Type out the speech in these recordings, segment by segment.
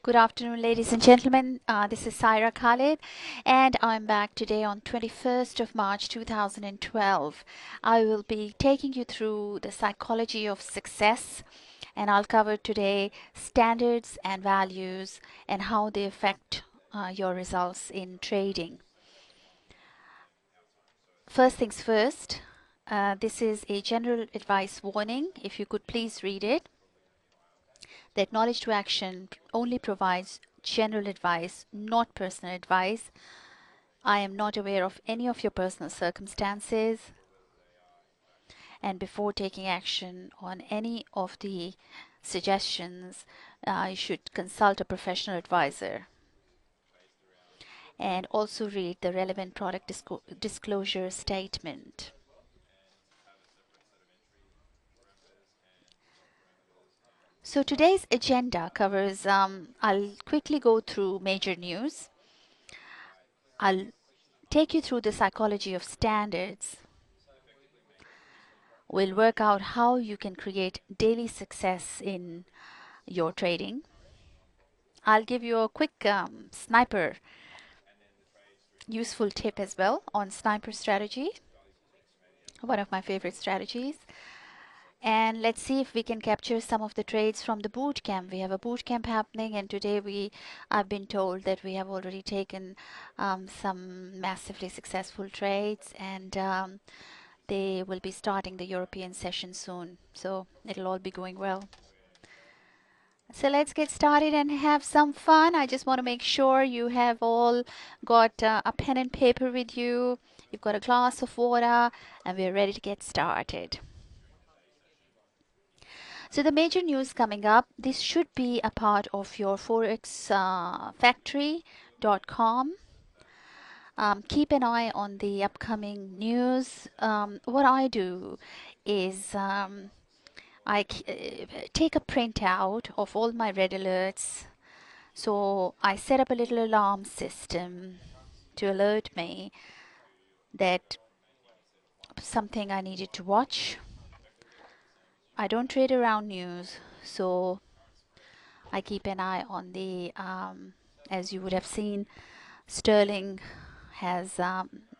Good afternoon, ladies and gentlemen. This is Saira Khalid, and I'm back today on 21st of March 2012. I will be taking you through the psychology of success, and I'll cover today standards and values and how they affect your results in trading. First things first, this is a general advice warning. If you could please read it. That knowledge to action only provides general advice, not personal advice. I am not aware of any of your personal circumstances, and before taking action on any of the suggestions, you should consult a professional advisor and also read the relevant product disclosure statement. So today's agenda covers, I'll quickly go through major news. I'll take you through the psychology of standards. We'll work out how you can create daily success in your trading. I'll give you a quick sniper useful tip as well on sniper strategy, one of my favorite strategies. And let's see if we can capture some of the trades from the boot camp. We have a boot camp happening, and today I've been told that we have already taken some massively successful trades, and they will be starting the European session soon. So it'll all be going well. So let's get started and have some fun. I just want to make sure you have all got a pen and paper with you. You've got a glass of water, and we're ready to get started. So the major news coming up, this should be a part of your forexfactory.com. Keep an eye on the upcoming news. What I do is I take a printout of all my red alerts. So I set up a little alarm system to alert me that something I needed to watch. I don't trade around news, so I keep an eye on the, as you would have seen, Sterling has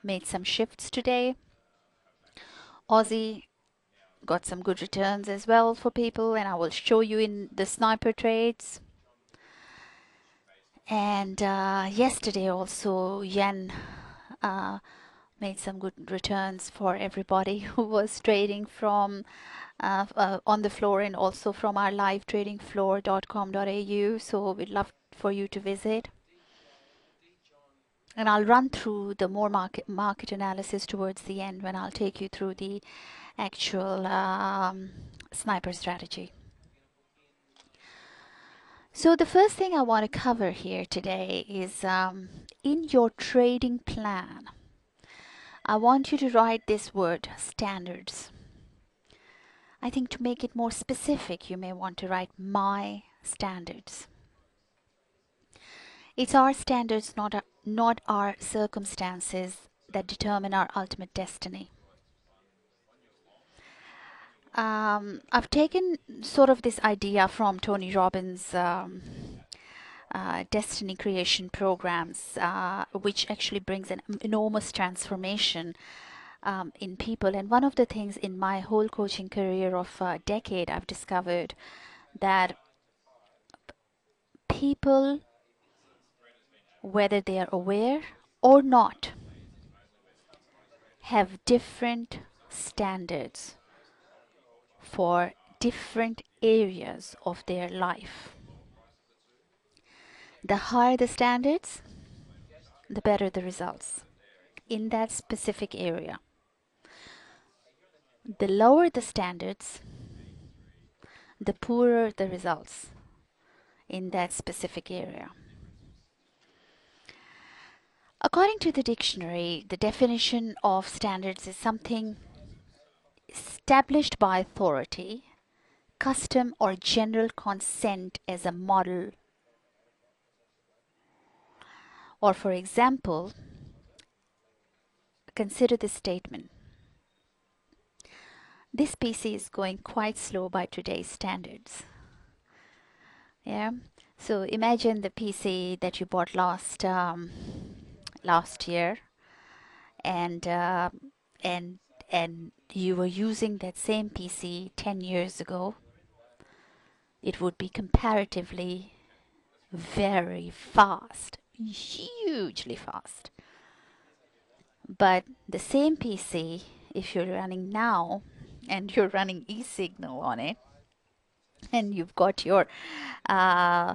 made some shifts today. Aussie got some good returns as well for people, and I will show you in the sniper trades. And yesterday also yen made some good returns for everybody who was trading from on the floor and also from our live trading floor.com.au. So we'd love for you to visit. And I'll run through the more market analysis towards the end when I'll take you through the actual sniper strategy. So the first thing I want to cover here today is in your trading plan, I want you to write this word standards. I think to make it more specific, you may want to write my standards. It's our standards, not our circumstances, that determine our ultimate destiny. I've taken sort of this idea from Tony Robbins' destiny creation programs, which actually brings an enormous transformation in people. And one of the things in my whole coaching career of a decade, I've discovered that people, whether they are aware or not, have different standards for different areas of their life. The higher the standards, the better the results in that specific area. The lower the standards, the poorer the results in that specific area. According to the dictionary, the definition of standards is something established by authority, custom, or general consent as a model. Or, for example, consider this statement. This PC is going quite slow by today's standards. Yeah. So imagine the PC that you bought last year, and and and you were using that same PC 10 years ago. It would be comparatively very fast, hugely fast. But the same PC, if you're running now and you're running eSignal on it, and you've got your uh,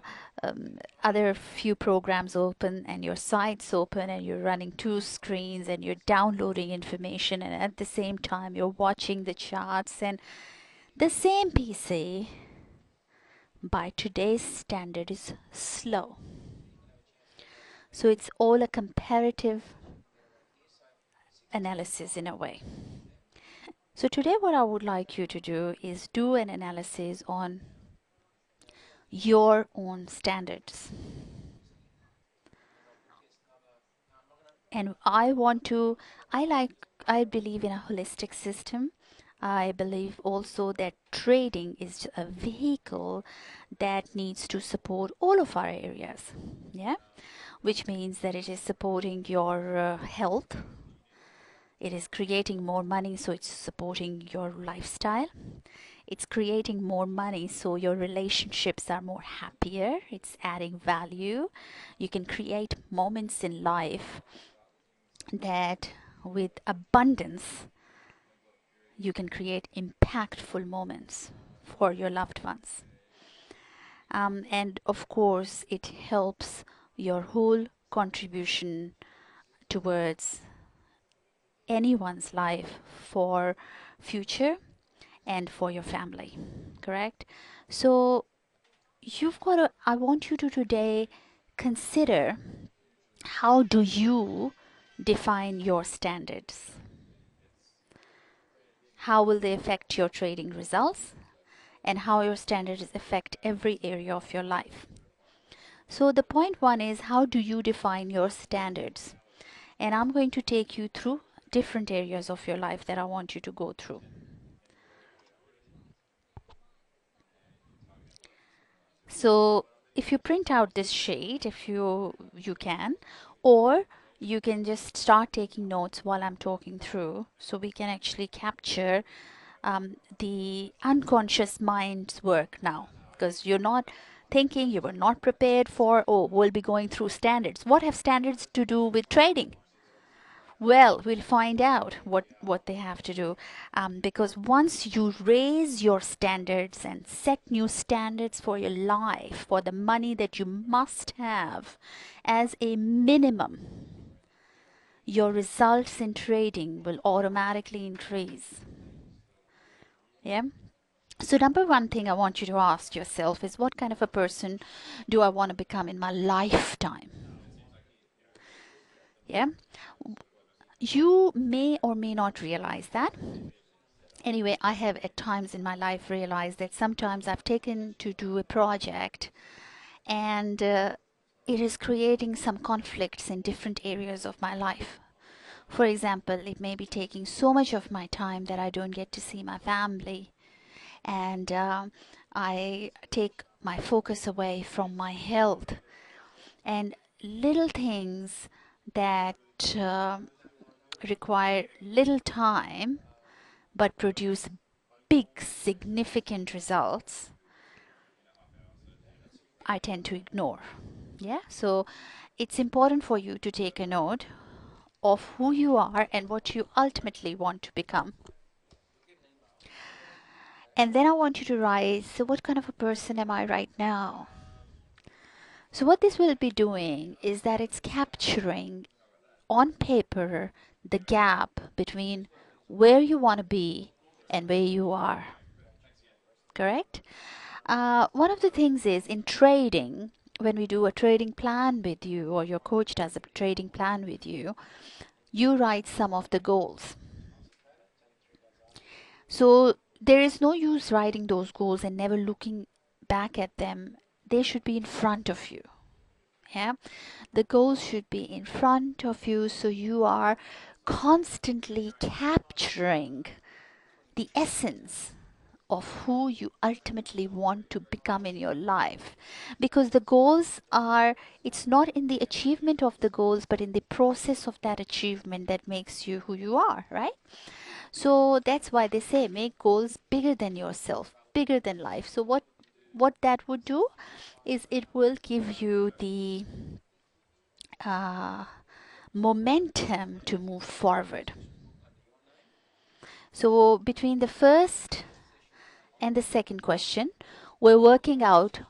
other few programs open and your sites open and you're running two screens and you're downloading information and at the same time you're watching the charts, and the same PC by today's standard is slow. So it's all a comparative analysis in a way. So today what I would like you to do is do an analysis on your own standards. And I believe in a holistic system. I believe also that trading is a vehicle that needs to support all of our areas. Yeah, which means that it is supporting your health, it is creating more money, so it's supporting your lifestyle. It's creating more money, so your relationships are more happier. It's adding value. You can create moments in life that, with abundance, you can create impactful moments for your loved ones. And of course, it helps your whole contribution towards anyone's life for future and for your family, correct? So I want you to today consider, how do you define your standards? How will they affect your trading results? And how your standards affect every area of your life. So the point one is, how do you define your standards? And I'm going to take you through different areas of your life that I want you to go through. So if you print out this sheet, if you can, or you can just start taking notes while I'm talking through, so we can actually capture the unconscious mind's work now, because you're not thinking, you were not prepared for, oh, we'll be going through standards. What have standards to do with trading? Well, we'll find out what they have to do, because once you raise your standards and set new standards for your life, for the money that you must have as a minimum, your results in trading will automatically increase. Yeah. So number one thing I want you to ask yourself is, what kind of a person do I want to become in my lifetime? Yeah. You may or may not realize that. Anyway, I have at times in my life realized that sometimes I've taken to do a project, and it is creating some conflicts in different areas of my life. For example, it may be taking so much of my time that I don't get to see my family, and I take my focus away from my health, and little things that require little time but produce big significant results, I tend to ignore. Yeah, so it's important for you to take a note of who you are and what you ultimately want to become. And then I want you to write, so what kind of a person am I right now? So what this will be doing is that it's capturing on paper the gap between where you want to be and where you are. Correct? One of the things is, in trading, when we do a trading plan with you, or your coach does a trading plan with you, you write some of the goals. So there is no use writing those goals and never looking back at them. They should be in front of you. Yeah, the goals should be in front of you, so you are constantly capturing the essence of who you ultimately want to become in your life, because the goals are, it's not in the achievement of the goals but in the process of that achievement that makes you who you are, right? So that's why they say make goals bigger than yourself, bigger than life. So what that would do is it will give you the uh, momentum to move forward. So between the first and the second question, we're working out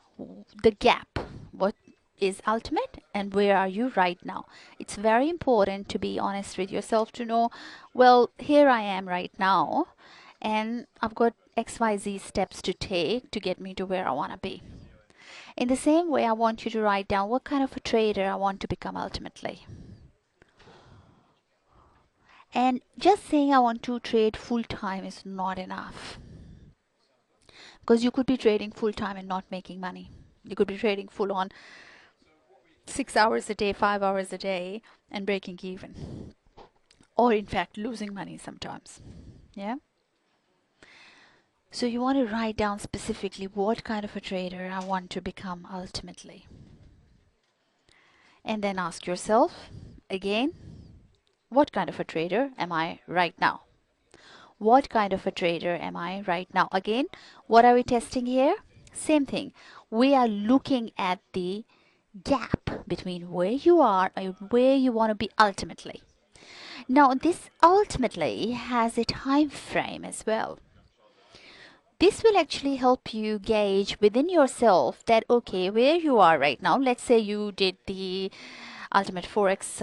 the gap. What is ultimate and where are you right now? It's very important to be honest with yourself to know, well, here I am right now, and I've got XYZ steps to take to get me to where I want to be. In the same way, I want you to write down what kind of a trader I want to become ultimately. And just saying I want to trade full time is not enough, because you could be trading full time and not making money. You could be trading full on 6 hours a day, 5 hours a day, and breaking even, or in fact losing money sometimes. Yeah. So you want to write down specifically what kind of a trader I want to become ultimately, and then ask yourself again, what kind of a trader am I right now? What kind of a trader am I right now? Again, what are we testing here? Same thing. We are looking at the gap between where you are and where you want to be ultimately. Now, this ultimately has a time frame as well. This will actually help you gauge within yourself that, okay, where you are right now. Let's say you did the Ultimate Forex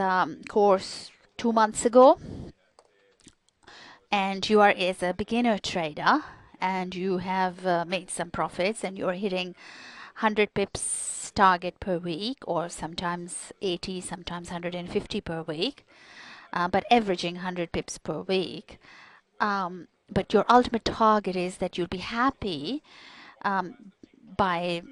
course 2 months ago, and you are as a beginner trader, and you have made some profits, and you're hitting 100 pips target per week, or sometimes 80, sometimes 150 per week, but averaging 100 pips per week. But your ultimate target is that you'll be happy by,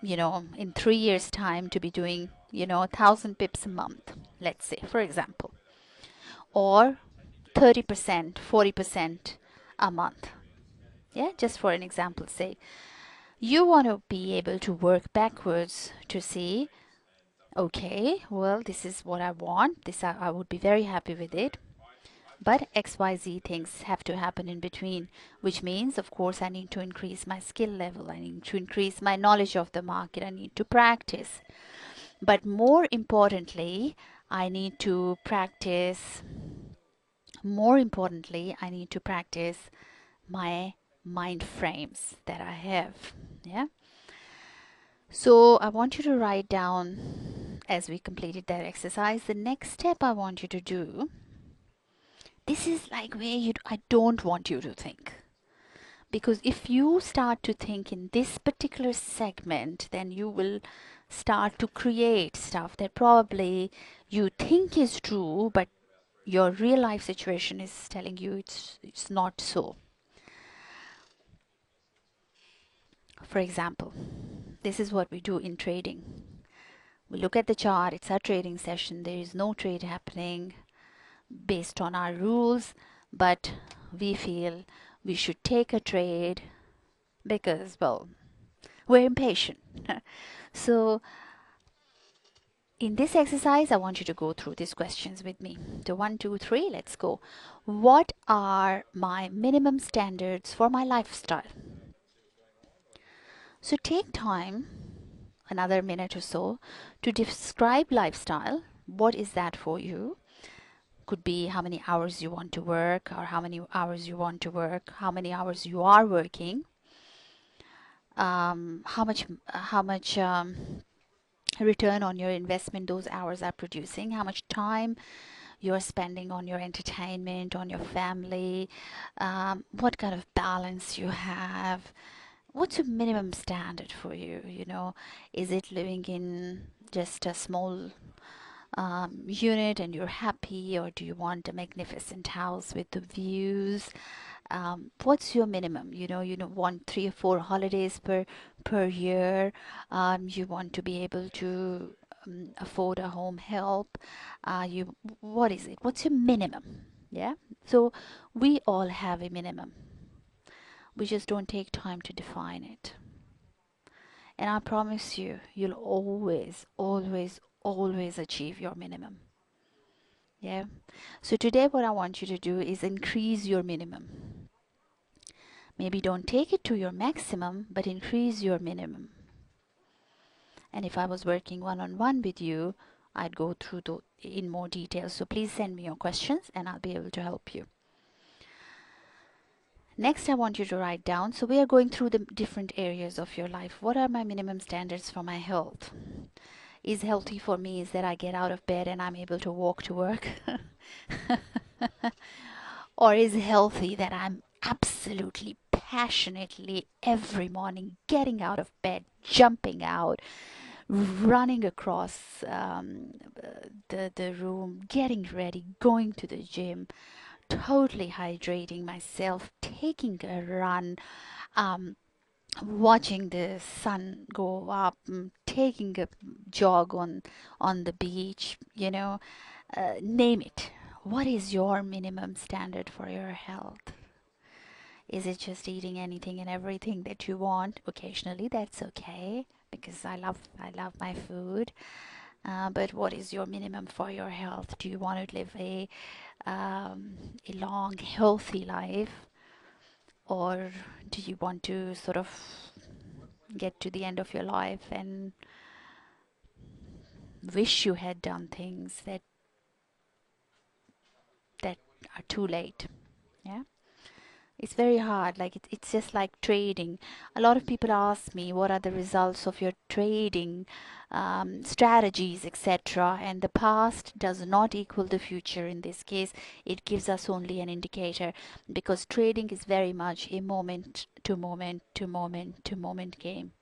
in 3 years' time to be doing, 1,000 pips a month, let's say, for example, or 30%, 40% a month. Yeah, just for an example's sake. You want to be able to work backwards to see, okay, well, this is what I want. This I would be very happy with it. But XYZ things have to happen in between, which means, of course, I need to increase my skill level. I need to increase my knowledge of the market. I need to practice. But more importantly, I need to practice. More importantly, I need to practice my mind frames that I have. Yeah. So I want you to write down, as we completed that exercise, the next step I want you to do. This is like where I don't want you to think. Because if you start to think in this particular segment, then you will start to create stuff that probably you think is true, but your real life situation is telling you it's not so. For example, this is what we do in trading. We look at the chart, it's our trading session, there is no trade happening based on our rules, but we feel we should take a trade because, well, we're impatient. So in this exercise, I want you to go through these questions with me. So 1, 2, 3, let's go. What are my minimum standards for my lifestyle? So take time, another minute or so, to describe lifestyle. What is that for you? Could be how many hours you want to work, or how many hours you want to work, how many hours you are working, how much return on your investment those hours are producing, how much time you're spending on your entertainment, on your family, what kind of balance you have. What's your minimum standard for you? Is it living in just a small unit and you're happy, or do you want a magnificent house with the views? What's your minimum? You don't want 3 or 4 holidays per year. You want to be able to afford a home help. What is it? What's your minimum? Yeah. So we all have a minimum. We just don't take time to define it. And I promise you, you'll always, always, always achieve your minimum. Yeah. So today, what I want you to do is increase your minimum. Maybe don't take it to your maximum, but increase your minimum. And if I was working one-on-one with you, I'd go through in more detail. So please send me your questions and I'll be able to help you. Next, I want you to write down. So we are going through the different areas of your life. What are my minimum standards for my health? Is healthy for me is that I get out of bed and I'm able to walk to work? Or is healthy that I'm absolutely passionately every morning getting out of bed, jumping out, running across the room, getting ready, going to the gym, totally hydrating myself, taking a run, um, watching the sun go up, taking a jog on the beach, name it. What is your minimum standard for your health? Is it just eating anything and everything that you want? Occasionally, that's okay because I love my food. But what is your minimum for your health? Do you want to live a long, healthy life, or do you want to sort of get to the end of your life and wish you had done things that are too late? Yeah. It's very hard. Like it's just like trading. A lot of people ask me what are the results of your trading strategies, etc. And the past does not equal the future in this case. It gives us only an indicator because trading is very much a moment to moment to moment to moment game.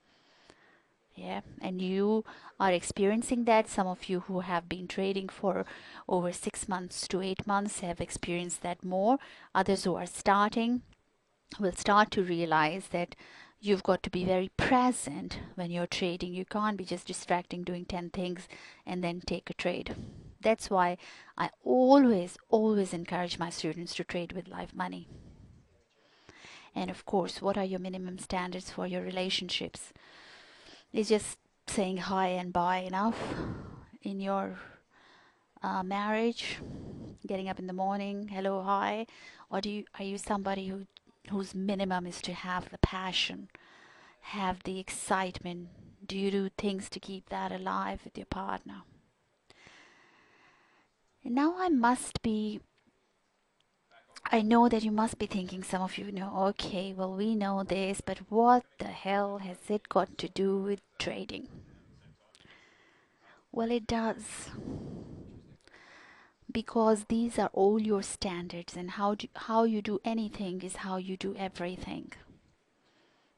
Yeah, and you are experiencing that. Some of you who have been trading for over 6 months to 8 months have experienced that more. Others who are starting will start to realize that you've got to be very present when you're trading. You can't be just distracting, doing 10 things, and then take a trade. That's why I always, always encourage my students to trade with live money. And of course, what are your minimum standards for your relationships? Is just saying hi and bye enough in your marriage? Getting up in the morning, hello, hi, or are you somebody whose minimum is to have the passion, have the excitement? Do you do things to keep that alive with your partner? And now I know that you must be thinking, some of you know, okay, well, we know this, but what the hell has it got to do with trading? Well, it does, because these are all your standards, and how you do anything is how you do everything.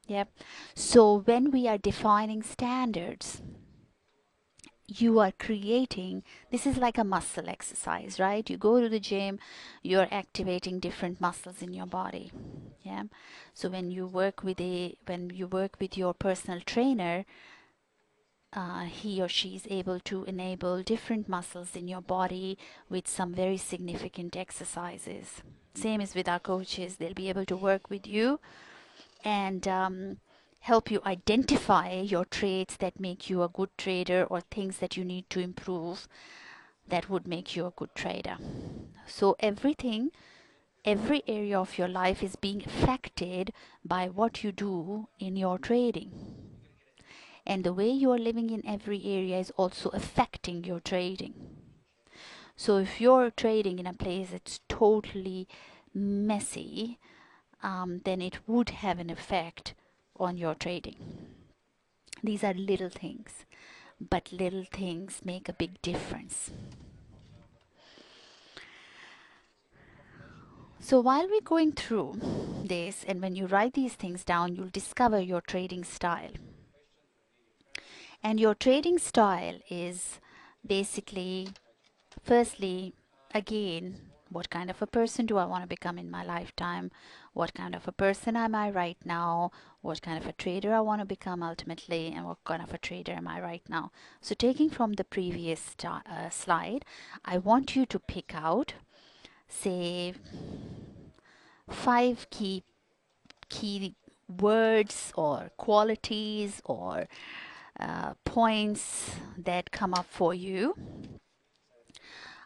Yep. So when we are defining standards, you are creating, this is like a muscle exercise, right? You go to the gym, you're activating different muscles in your body. Yeah. So when you work with your personal trainer, he or she is able to enable different muscles in your body with some very significant exercises. Same as with our coaches, they'll be able to work with you and help you identify your traits that make you a good trader, or things that you need to improve that would make you a good trader. So every area of your life is being affected by what you do in your trading. And the way you are living in every area is also affecting your trading. So if you're trading in a place that's totally messy, then it would have an effect on your trading. These are little things, but little things make a big difference. So while we're going through this, and when you write these things down, you'll discover your trading style. And your trading style is basically, firstly, again, what kind of a person do I want to become in my lifetime? What kind of a person am I right now? What kind of a trader I want to become ultimately? And what kind of a trader am I right now? So taking from the previous slide, I want you to pick out, say, 5 key key words or qualities or points that come up for you.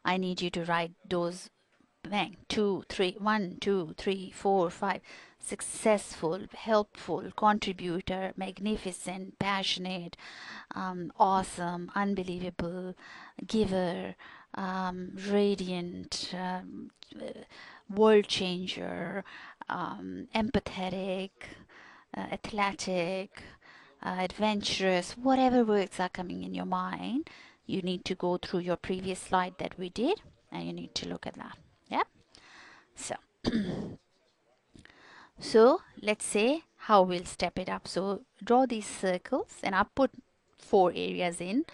I need you to write those. Bang, two, three, 1, 2, 3, 4, 5. Successful, helpful, contributor, magnificent, passionate, awesome, unbelievable, giver, radiant, world changer, empathetic, athletic, adventurous, whatever words are coming in your mind, you need to go through your previous slide that we did and you need to look at that. Yeah. So, so let's say how we'll step it up. So draw these circles and I'll put 4 areas in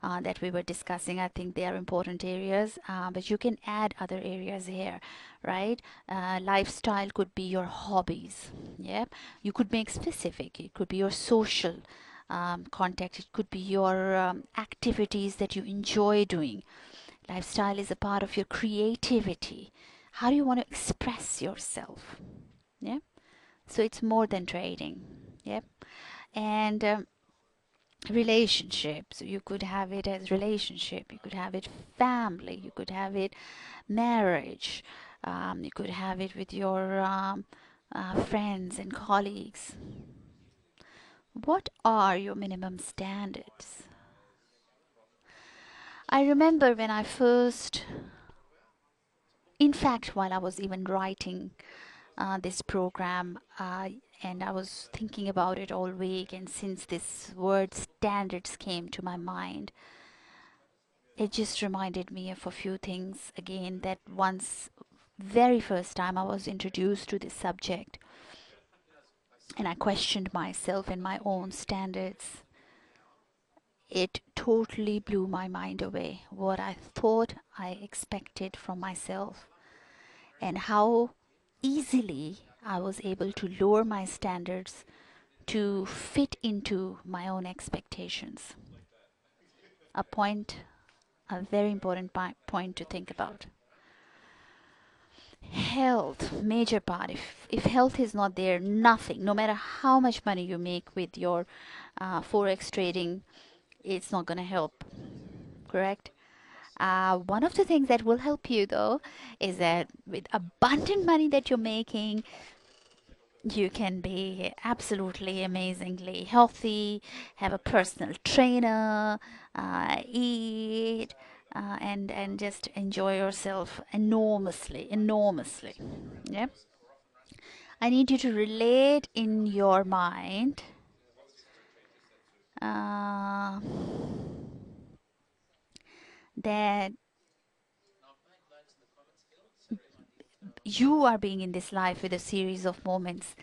that we were discussing. I think they are important areas, but you can add other areas here, right? Lifestyle could be your hobbies. Yeah, you could make specific. It could be your social context. It could be your activities that you enjoy doing. Lifestyle is a part of your creativity. How do you want to express yourself? Yeah, so it's more than trading. Yeah, and relationships, you could have it as relationship, you could have it family, you could have it marriage, you could have it with your friends and colleagues. What are your minimum standards? I remember when I first, in fact, while I was even writing this program, and I was thinking about it all week, and since this word standards came to my mind, it just reminded me of a few things again, that once, very first time I was introduced to this subject and I questioned myself and my own standards, it totally blew my mind away. What I thought I expected from myself and how easily I was able to lower my standards to fit into my own expectations. A point, a very important point to think about. Health, major part. If health is not there, nothing, no matter how much money you make with your forex trading, it's not going to help. Correct? One of the things that will help you though is that with abundant money that you're making, you can be absolutely amazingly healthy, have a personal trainer, eat, and just enjoy yourself enormously, enormously. Yeah. I need you to relate in your mind uh, that you are being in this life with a series of moments.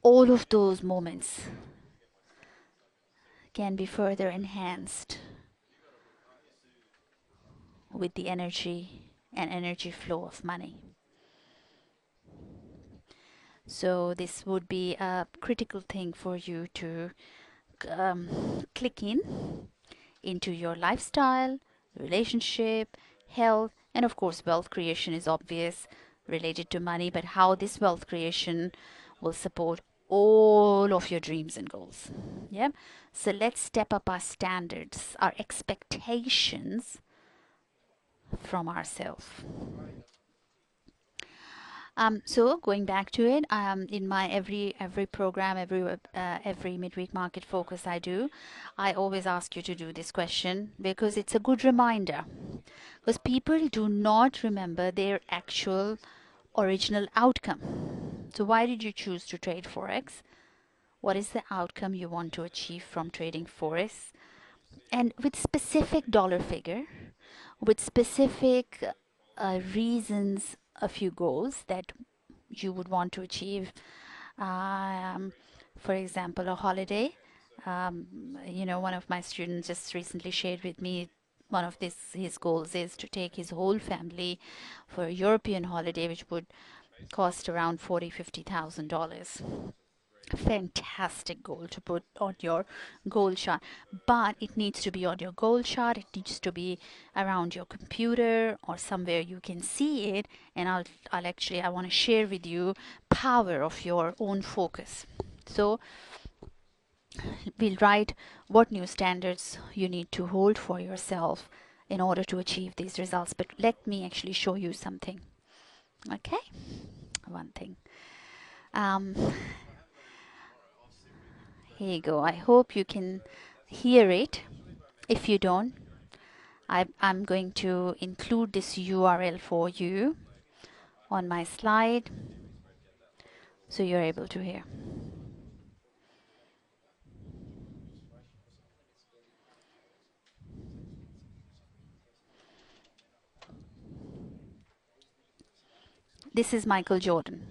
All of those moments can be further enhanced with the energy and energy flow of money. So this would be a critical thing for you to click in into your lifestyle, relationship, health, and of course wealth creation is obvious, related to money, but how this wealth creation will support all of your dreams and goals. Yeah. So let's step up our standards, our expectations from ourselves. So going back to it, in my every program, every midweek market focus I do, I always ask you to do this question because it's a good reminder. Because people do not remember their actual original outcome. So why did you choose to trade forex? What is the outcome you want to achieve from trading forex? And with specific dollar figure, with specific reasons, a few goals that you would want to achieve. Um, for example, a holiday. One of my students just recently shared with me one of his goals is to take his whole family for a European holiday, which would cost around $40,000-50,000. Fantastic goal to put on your goal chart, but it needs to be on your goal chart. It needs to be around your computer or somewhere you can see it. And I'll actually, I want to share with you power of your own focus. So we'll write what new standards you need to hold for yourself in order to achieve these results. But let me actually show you something. Okay, one thing. Um, Here you go. I hope you can hear it. If you don't, I'm going to include this URL for you on my slide so you're able to hear. This is Michael Jordan.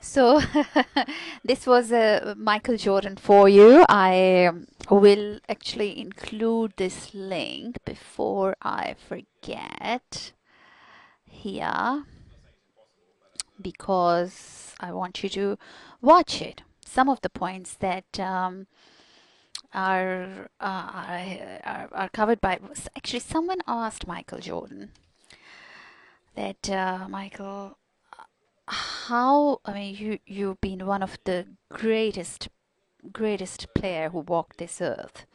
So this was Michael Jordan for you. I will actually include this link before I forget here because I want you to watch it. Some of the points that are covered by actually someone asked Michael Jordan that Michael, how, I mean, you've been one of the greatest player who walked this earth.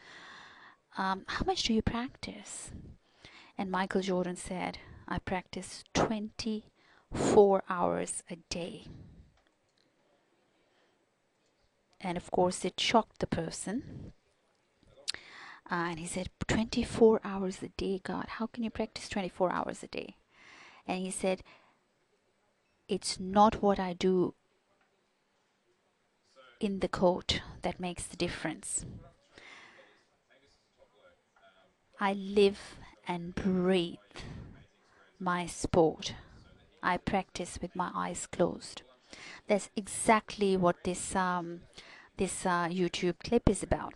How much do you practice? And Michael Jordan said, I practice 24 hours a day. And of course, it shocked the person. And he said, 24 hours a day, God, how can you practice 24 hours a day? And he said, it's not what I do in the court that makes the difference. I live and breathe my sport. I practice with my eyes closed. That's exactly what this YouTube clip is about.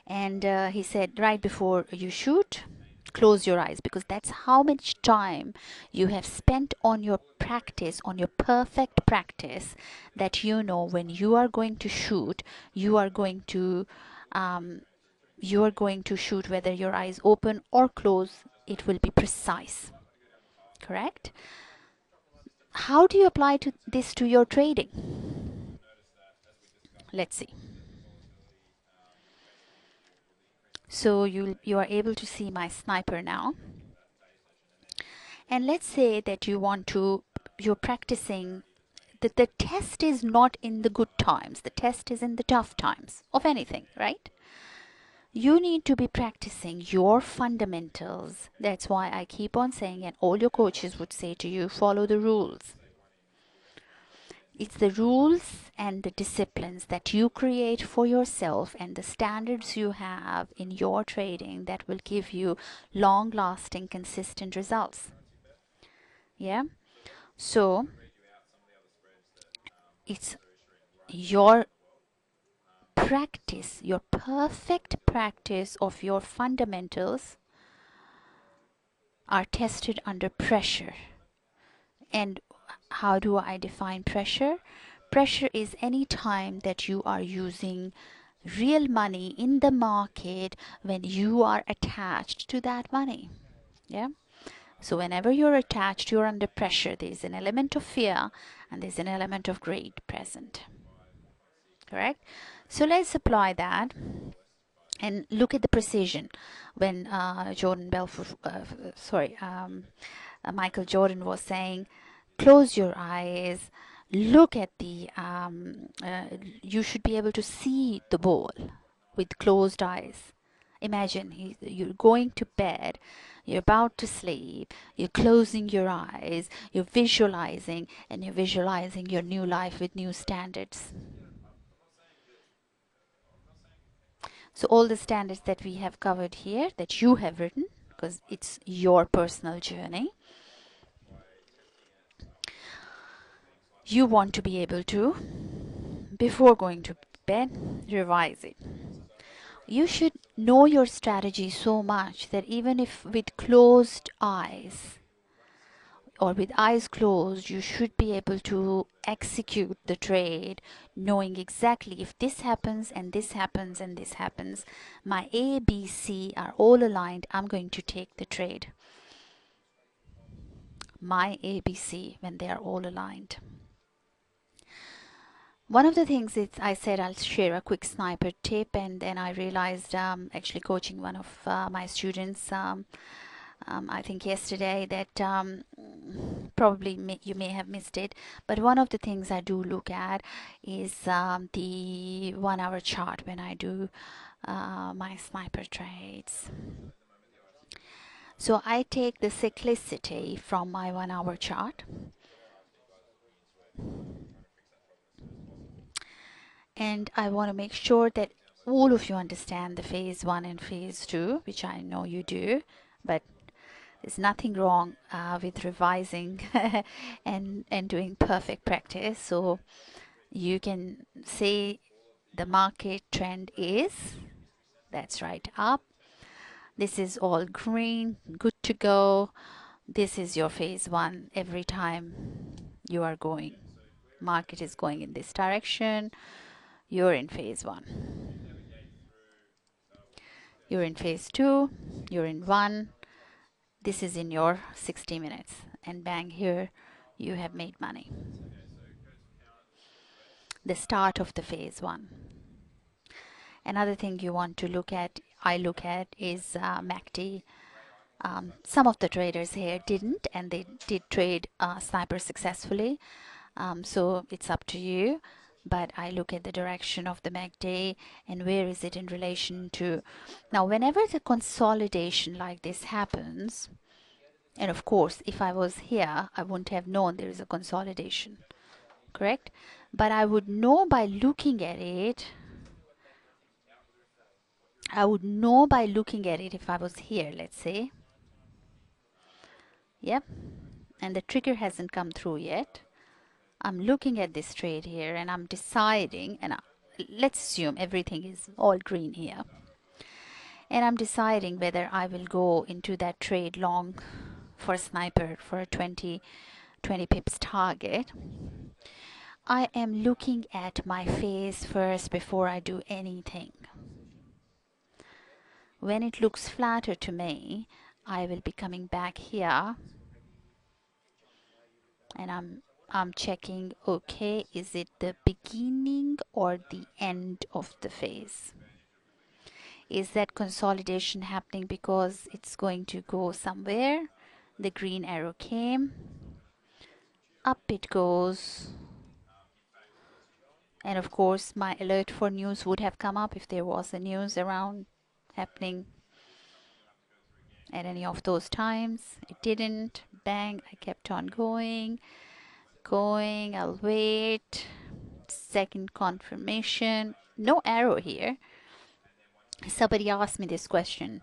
And he said, right before you shoot, Close your eyes, because that's how much time you have spent on your practice, on your perfect practice, that you know when you are going to shoot, you are going to um, you are going to shoot whether your eyes open or close, it will be precise. Correct? How do you apply this to your trading? Let's see. So you are able to see my sniper now. And let's say that you're practicing, that the test is not in the good times, the test is in the tough times of anything, right? You need to be practicing your fundamentals. That's why I keep on saying, and all your coaches would say to you, follow the rules. It's the rules and the disciplines that you create for yourself and the standards you have in your trading that will give you long lasting, consistent results. Yeah. So it's your practice, your perfect practice of your fundamentals are tested under pressure. And how do I define pressure? Pressure is any time that you are using real money in the market when you are attached to that money. Yeah. So whenever you're attached, you're under pressure. There's an element of fear and there's an element of greed present. Correct? So let's apply that and look at the precision when Michael Jordan was saying, close your eyes, look at you should be able to see the ball with closed eyes. Imagine you're going to bed, you're about to sleep, you're closing your eyes, you're visualizing, and you're visualizing your new life with new standards. So all the standards that we have covered here, that you have written, because it's your personal journey, you want to be able to, before going to bed, revise it. You should know your strategy so much that even if with closed eyes or with eyes closed, you should be able to execute the trade, knowing exactly if this happens and this happens and this happens, my A, B, C are all aligned, I'm going to take the trade. My A, B, C, when they are all aligned. One of the things is, I said I'll share a quick sniper tip, and then I realized, actually coaching one of my students, I think yesterday, that probably you may have missed it, but one of the things I do look at is the 1 hour chart when I do my sniper trades. So I take the cyclicity from my 1 hour chart, and I want to make sure that all of you understand the phase 1 and phase 2, which I know you do, but there's nothing wrong with revising and doing perfect practice. So you can say the market trend is, that's right, up. This is all green, good to go. This is your phase 1 every time you are going. Market is going in this direction. You're in phase 1. You're in phase 2. You're in 1. This is in your 60 minutes. And bang, here you have made money. The start of the phase 1. Another thing you want to look at, I look at, is MACD. Some of the traders here didn't, and they did trade sniper successfully. So it's up to you. But I look at the direction of the MACD and where is it in relation to. Now, whenever the consolidation like this happens, and of course, if I was here, I wouldn't have known there is a consolidation, correct? But I would know by looking at it. I would know by looking at it if I was here, let's say. Yep. And the trigger hasn't come through yet. I'm looking at this trade here and I'm deciding, and let's assume everything is all green here. and I'm deciding whether I will go into that trade long for a sniper for a 20 pips target. I am looking at my face first before I do anything. When it looks flatter to me, I will be coming back here, and I'm checking, okay, is it the beginning or the end of the phase? Is that consolidation happening because it's going to go somewhere? The green arrow came, up it goes, and of course my alert for news would have come up if there was a news around happening at any of those times. It didn't. Bang, I kept on going, I'll wait. Second confirmation, no arrow here. Somebody asked me this question: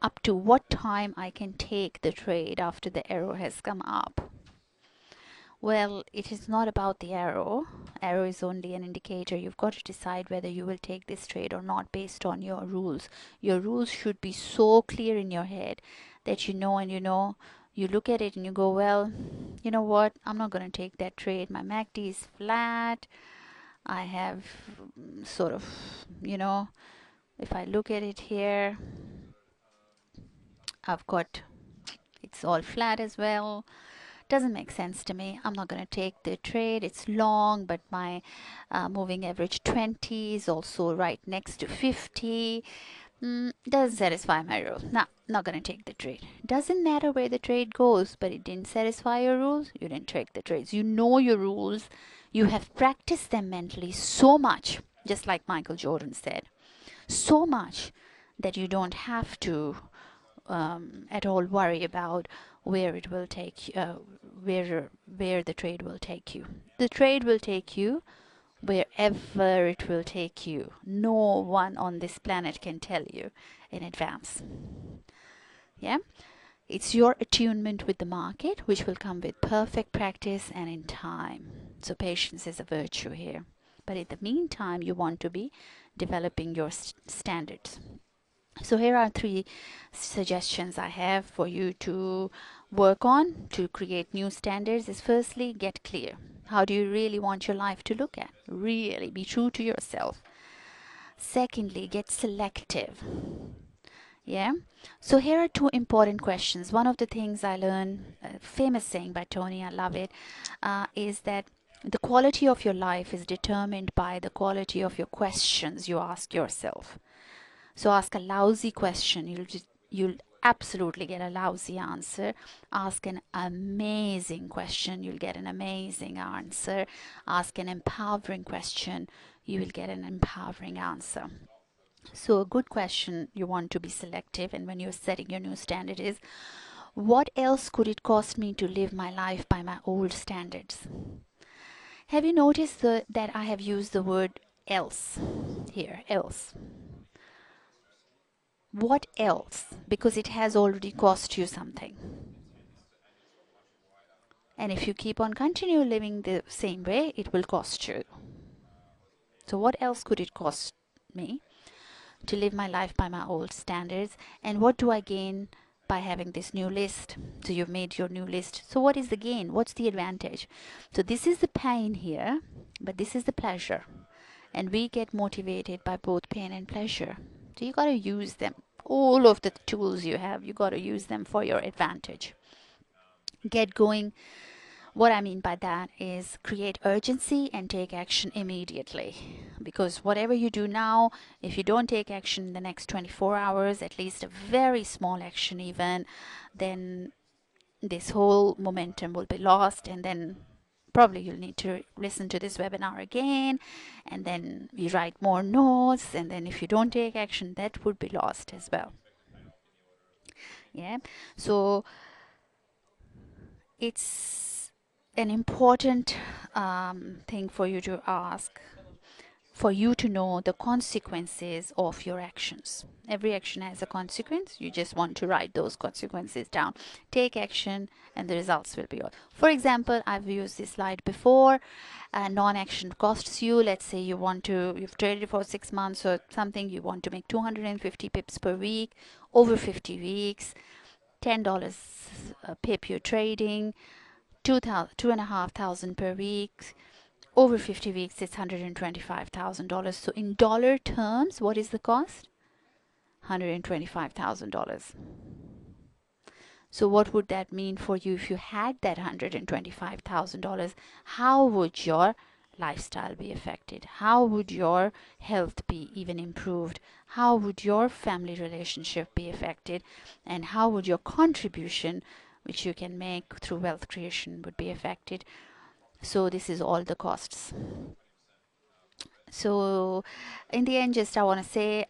up to what time I can take the trade after the arrow has come up? Well, it is not about the arrow. Arrow is only an indicator. You've got to decide whether you will take this trade or not based on your rules. Your rules should be so clear in your head that you know, and you look at it and you go, well, you know what, I'm not going to take that trade. My MACD is flat. I have sort of, if I look at it here, I've got, it's all flat as well. Doesn't make sense to me. I'm not going to take the trade. It's long, but my moving average 20 is also right next to 50. Doesn't satisfy my rule. No, not going to take the trade. Doesn't matter where the trade goes, but it didn't satisfy your rules. You didn't take the trades. You know your rules. You have practiced them mentally so much, just like Michael Jordan said, so much that you don't have to at all worry about where it will take where the trade will take you. The trade will take you wherever it will take you. No one on this planet can tell you in advance. Yeah, it's your attunement with the market which will come with perfect practice and in time. So patience is a virtue here, but in the meantime you want to be developing your standards. So here are 3 suggestions I have for you to work on to create new standards. Is firstly, get clear. How do you really want your life to look at? Really be true to yourself. Secondly, get selective. Yeah. So here are 2 important questions. One of the things I learned, a famous saying by Tony, I love it, is that the quality of your life is determined by the quality of your questions you ask yourself. So ask a lousy question, you'll absolutely get a lousy answer. Ask an amazing question, you'll get an amazing answer. Ask an empowering question, you will get an empowering answer. So a good question, you want to be selective, and when you're setting your new standard, is what else could it cost me to live my life by my old standards? Have you noticed that I have used the word else here? Else. What else? Because it has already cost you something. And if you keep on continue living the same way, it will cost you. So what else could it cost me to live my life by my old standards? And what do I gain by having this new list? So you've made your new list. So what is the gain? What's the advantage? So this is the pain here, but this is the pleasure. And we get motivated by both pain and pleasure. So you got to use them. All of the tools you have, you got to use them for your advantage. Get going. What I mean by that is create urgency and take action immediately. Because whatever you do now, if you don't take action in the next 24 hours, at least a very small action even, then this whole momentum will be lost, and then probably you'll need to listen to this webinar again, and then you write more notes, and then if you don't take action, that would be lost as well. Yeah, so it's an important thing for you to ask for you to know the consequences of your actions. Every action has a consequence. You just want to write those consequences down. Take action and the results will be yours. For example, I've used this slide before. Non-action costs you. Let's say you've traded for 6 months or something. You want to make 250 pips per week over 50 weeks. $10 pip you're trading. 2,500 per week. Over 50 weeks, it's $125,000. So in dollar terms, what is the cost? $125,000. So what would that mean for you if you had that $125,000? How would your lifestyle be affected? How would your health be even improved? How would your family relationship be affected? And how would your contribution, which you can make through wealth creation, would be affected? So this is all the costs. So in the end, just I want to say,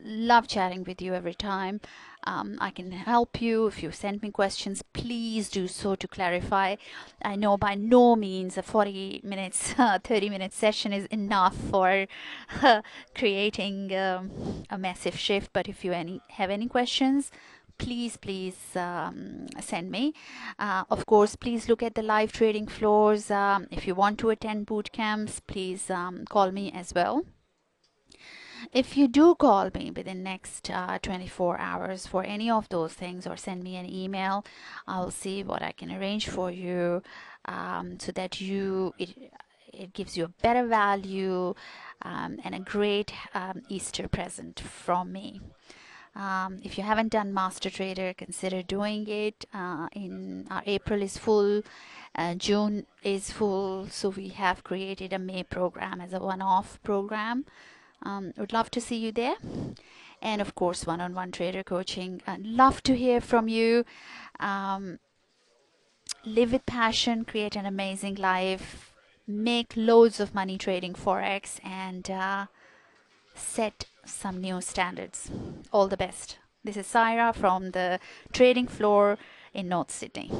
love chatting with you every time. I can help you. If you send me questions, please do so to clarify. I know by no means a 40 minutes 30-minute session is enough for creating a massive shift, but if you have any questions, please send me. Of course, please look at the live trading floors. If you want to attend boot camps, please call me as well. If you do call me within next 24 hours for any of those things, or send me an email, I'll see what I can arrange for you, so that it gives you a better value, and a great Easter present from me. If you haven't done Master Trader, consider doing it. In April is full, June is full, so we have created a May program as a one-off program. Would love to see you there. And of course, one-on-one trader coaching. Love to hear from you. Live with passion, create an amazing life, make loads of money trading Forex, and set some new standards. All the best. This is Saira from the trading floor in North Sydney.